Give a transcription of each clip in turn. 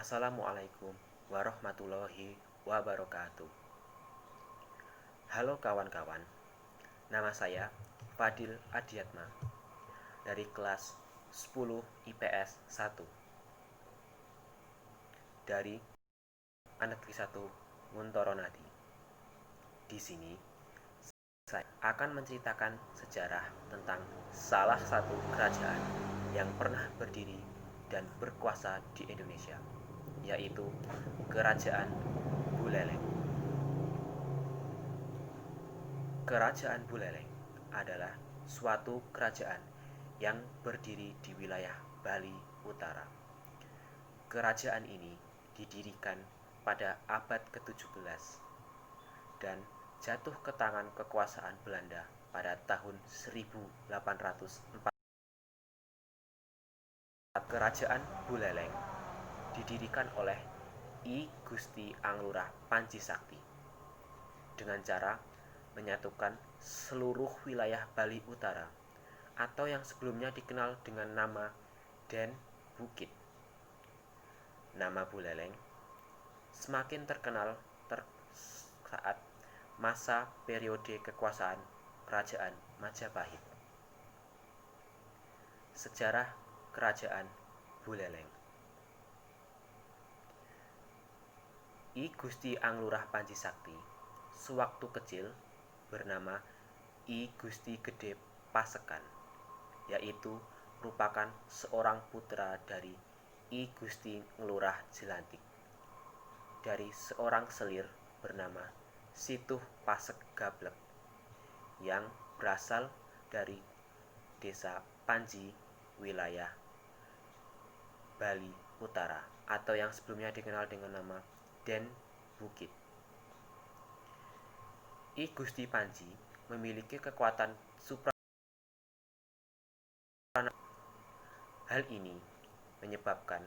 Assalamualaikum warahmatullahi wabarakatuh. Halo kawan-kawan, nama saya Fadil Adiatma dari kelas 10 IPS 1 dari Negeri 1 Muntoronadi. Di sini saya akan menceritakan sejarah tentang salah satu kerajaan yang pernah berdiri dan berkuasa di Indonesia, yaitu Kerajaan Buleleng. Kerajaan Buleleng adalah suatu kerajaan yang berdiri di wilayah Bali Utara. Kerajaan ini didirikan pada abad ke-17 dan jatuh ke tangan kekuasaan Belanda pada tahun 1804. Kerajaan Buleleng didirikan oleh I Gusti Anglurah Panji Sakti dengan cara menyatukan seluruh wilayah Bali Utara atau yang sebelumnya dikenal dengan nama Den Bukit. Nama Buleleng semakin terkenal saat masa periode kekuasaan Kerajaan Majapahit. Sejarah Kerajaan Buleleng. I Gusti Anglurah Panji Sakti sewaktu kecil bernama I Gusti Gede Pasekan, yaitu merupakan seorang putra dari I Gusti Nglurah Jelantik dari seorang selir bernama Situh Pasek Gablek yang berasal dari desa Panji, wilayah Bali Utara atau yang sebelumnya dikenal dengan nama Den Bukit. I Gusti Panji memiliki kekuatan supranatural. Hal ini menyebabkan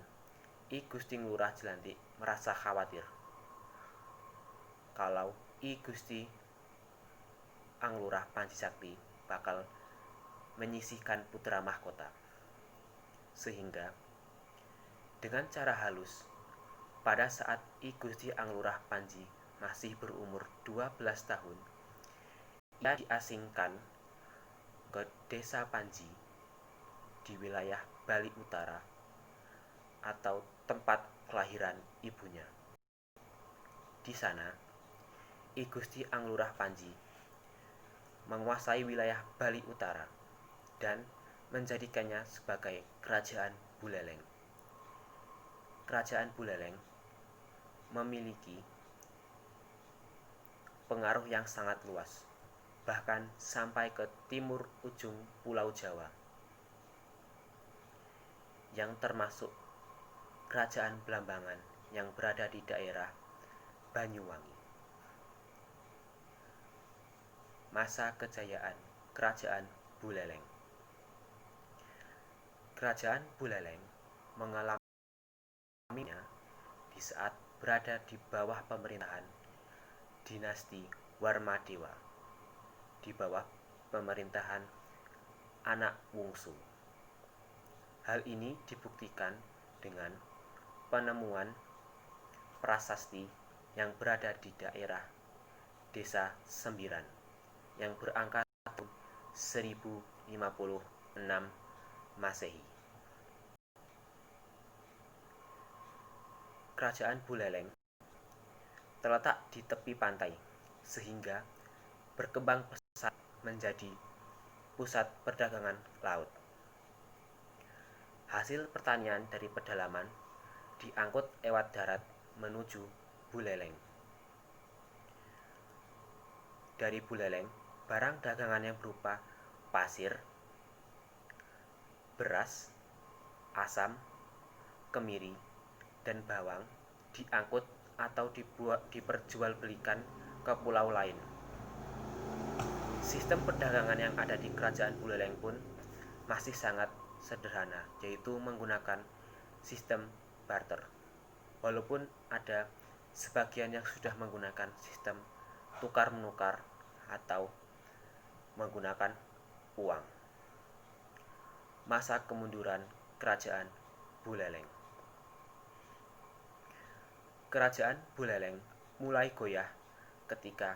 I Gusti Nglurah Jelantik merasa khawatir kalau I Gusti Anglurah Panji Sakti bakal menyisihkan putra mahkota. Sehingga dengan cara halus, pada saat I Gusti Anglurah Panji masih berumur 12 tahun, ia diasingkan ke desa Panji di wilayah Bali Utara atau tempat kelahiran ibunya. Di sana, I Gusti Anglurah Panji menguasai wilayah Bali Utara dan menjadikannya sebagai Kerajaan Buleleng. Kerajaan Buleleng memiliki pengaruh yang sangat luas, bahkan sampai ke timur ujung Pulau Jawa, yang termasuk Kerajaan Blambangan yang berada di daerah Banyuwangi. Masa kejayaan Kerajaan Buleleng. Kerajaan Buleleng mengalaminya di saat berada di bawah pemerintahan dinasti Warmadewa, di bawah pemerintahan anak Wungsu. Hal ini dibuktikan dengan penemuan prasasti yang berada di daerah Desa Sembiran yang berangka tahun 1056 Masehi. Kerajaan Buleleng terletak di tepi pantai, sehingga berkembang pesat menjadi pusat perdagangan laut. Hasil pertanian dari pedalaman diangkut lewat darat menuju Buleleng. Dari Buleleng, barang dagangan yang berupa pasir, beras, asam, kemiri, dan bawang diangkut atau diperjualbelikan ke pulau lain. Sistem perdagangan yang ada di Kerajaan Buleleng pun masih sangat sederhana, yaitu menggunakan sistem barter. Walaupun ada sebagian yang sudah menggunakan sistem tukar-menukar atau menggunakan uang. Masa kemunduran Kerajaan Buleleng. Kerajaan Buleleng mulai goyah ketika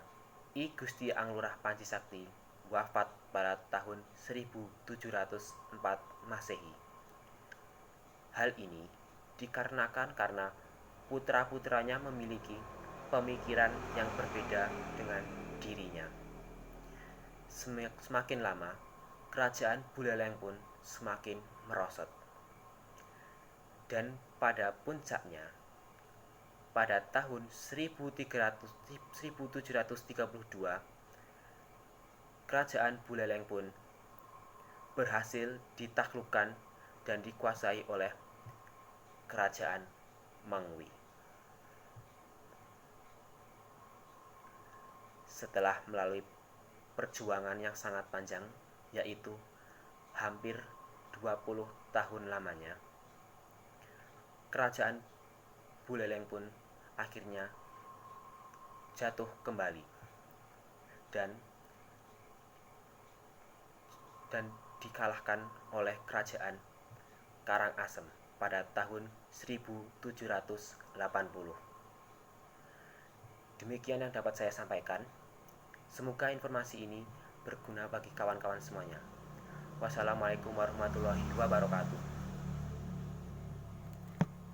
I Gusti Anglurah Pancisakti wafat pada tahun 1704 Masehi. Hal ini dikarenakan karena putra-putranya memiliki pemikiran yang berbeda dengan dirinya. Semakin lama, kerajaan Buleleng pun semakin merosot. Dan pada puncaknya, pada tahun 1732, kerajaan Buleleng pun berhasil ditaklukkan dan dikuasai oleh kerajaan Mengwi. Setelah melalui perjuangan yang sangat panjang, yaitu hampir 20 tahun lamanya, kerajaan Buleleng pun akhirnya jatuh kembali dan dikalahkan oleh kerajaan Karangasem pada tahun 1780. Demikian yang dapat saya sampaikan. Semoga informasi ini berguna bagi kawan-kawan semuanya. Wassalamualaikum warahmatullahi wabarakatuh.